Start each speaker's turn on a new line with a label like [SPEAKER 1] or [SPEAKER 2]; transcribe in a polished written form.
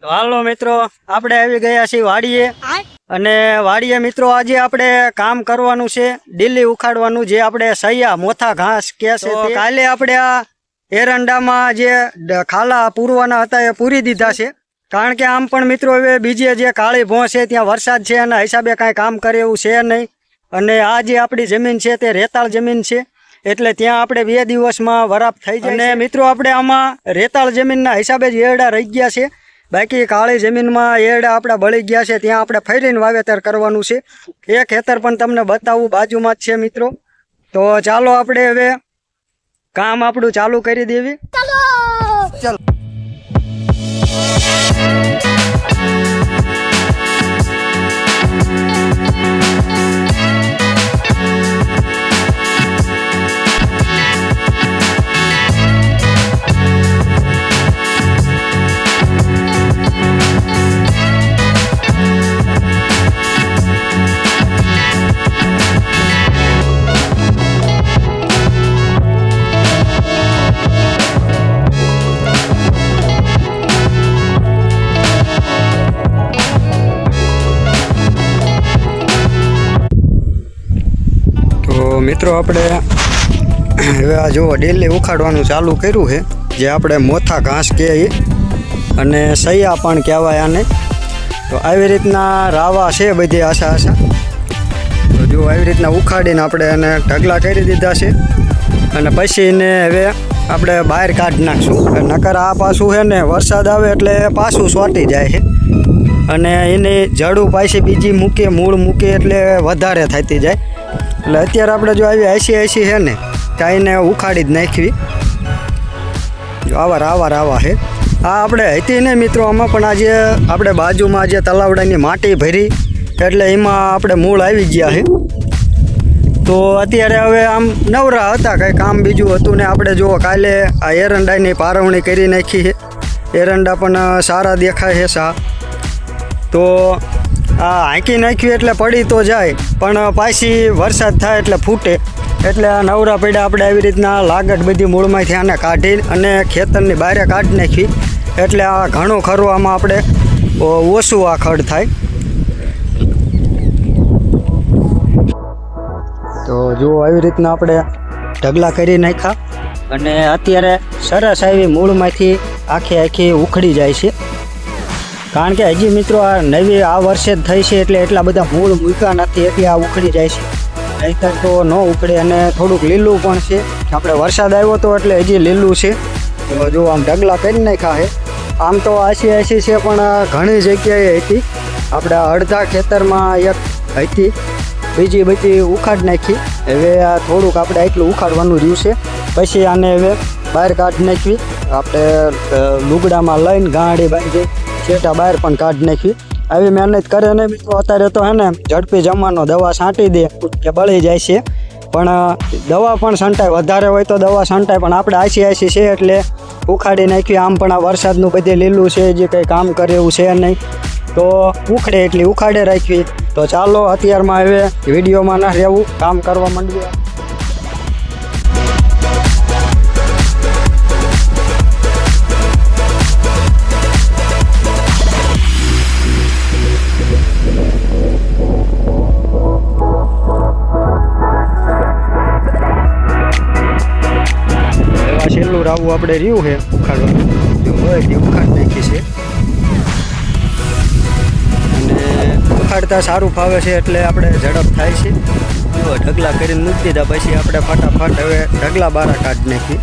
[SPEAKER 1] તો હાલો મિત્રો, આપણે આવી ગયા છીએ વાડીએ. અને વાડીએ મિત્રો આજે આપણે કામ કરવાનું છે, ડીલી ઉખાડવાનું, જે આપણે સૈયા મોથા ઘાસ કે છે. કાલે આપણે આ એરંડામાં જે ખાલા પૂરવાના હતા એ પૂરી દીધા છે. કારણ કે આમ પણ મિત્રો હવે બીજે જે કાળી ભોં છે ત્યાં વરસાદ છે, એના હિસાબે કાંઈ કામ કરે એવું છે નહીં. અને આ જે આપણી જમીન છે તે રેતાળ જમીન છે, એટલે ત્યાં આપણે 2 દિવસમાં વરાપ થઈ જાય. અને મિત્રો આપણે આમાં રેતાળ જમીનના હિસાબે જ એરડા રહી ગયા છે, બાકી કાળી જમીનમાં એરડા આપણા બળી ગયા છે. ત્યાં આપણે ફરીને વાવેતર કરવાનું છે. એ ખેતર પણ તમને બતાવું, બાજુમાં જ છે મિત્રો. તો ચાલો આપણે હવે કામ આપણું ચાલુ કરી દેવી. ચાલો. મિત્રો આપણે હવે આ જુઓ ડેલી ઉખાડવાનું ચાલુ કર્યું છે, જે આપણે મોથા ઘાસ કહીએ અને સૈયા પણ કહેવાય આને. તો આવી રીતના રાવા છે બધી આશા. તો જો આવી રીતના ઉખાડીને આપણે એને ઢગલા કરી દીધા છે. અને પછી એને હવે આપણે બહાર કાઢી નાખશું. નકર આ પાછું છે ને વરસાદ આવે એટલે પાછું સોટી જાય છે, અને એની જડું પાછી બીજી મૂકે, મૂળ મૂકે એટલે વધારે થતી જાય. એટલે અત્યારે આપણે જો આવી 80 છે ને કાંઈને ઉખાડી જ નાખવી. જો આવા છે. આ આપણે હતી ને મિત્રો, આમાં પણ આજે આપણે બાજુમાં જે તલાવડાની માટી ભરી એટલે એમાં આપણે મૂળ આવી ગયા છે. તો અત્યારે હવે આમ નવરા હતા, કંઈ કામ બીજું હતું ને. આપણે જુઓ કાલે આ એરંડાની પારવણી કરી નાખી છે. એરંડા પણ સારા દેખાય છે. તો આ હાંકી નાખ્યું એટલે પડી તો જાય, પણ પાછી વરસાદ થાય એટલે ફૂટે. એટલે આ નવરા પડ્યા આપણે આવી રીતના લાગટ બધી મૂળમાંથી આને કાઢી અને ખેતરની બહાર કાઢી નાખી, એટલે આ ઘણું ખરું આમાં આપણે ઓછું આ ખડ થાય. તો જો આવી રીતના આપણે ઢગલા કરી નાખ્યા, અને અત્યારે સરસ આવી મૂળમાંથી આખી ઉખડી જાય છે. કારણ કે હજી મિત્રો આ નવી આ વર્ષે જ થઈ છે, એટલે એટલા બધા મૂળ મૂક્યા નથી, એટલે આ ઉખડી જાય છે. નહીંતર તો ન ઉખડે. અને થોડુંક લીલું પણ છે, આપણે વરસાદ આવ્યો હતો એટલે હજી લીલું છે. તો જો આમ ઢગલા કરી નાખ્યા છે. આમ તો 80 છે, પણ ઘણી જગ્યાએ હતી. આપણે અડધા ખેતરમાં એક હતી, બીજી બધી ઉખાડી નાખી. હવે આ થોડુંક આપણે એટલું ઉખાડવાનું રહ્યું છે. પછી આને હવે બહાર કાઢી નાખવી. આપણે લુગડામાં લઈને ગાંડી બાંધી છેટા બહાર પણ કાઢી નાખવી. આવી મહેનત કરે ને મિત્રો. અત્યારે તો હે ને ઝડપી જમવાનો, દવા છાંટી દે કે બળી જાય છે. પણ દવા પણ છંટાય, વધારે હોય તો દવા છંટાય, પણ આપણે 80 છે એટલે ઉખાડી નાખવી. આમ પણ આ વરસાદનું બધે લીલું છે, જે કંઈ કામ કરે એવું છે નહીં. તો ઉખડે એટલી ઉખાડે રાખવી. તો ચાલો અત્યારમાં હવે વિડીયોમાં ના રહેવું, કામ કરવા માંડીએ. છેલ્લું રાવું આપણે રહ્યું છે ઉખાડવાનું, જો હોય તે ઉખાડી નાખી છે. અને ઉખાડતા સારું ફાવે છે એટલે આપણે ઝડપ થાય છે. જો ઢગલા કરીને મૂકી દીધા, પછી આપણે ફટાફટ હવે ઢગલા બારા કાઢી નાખી.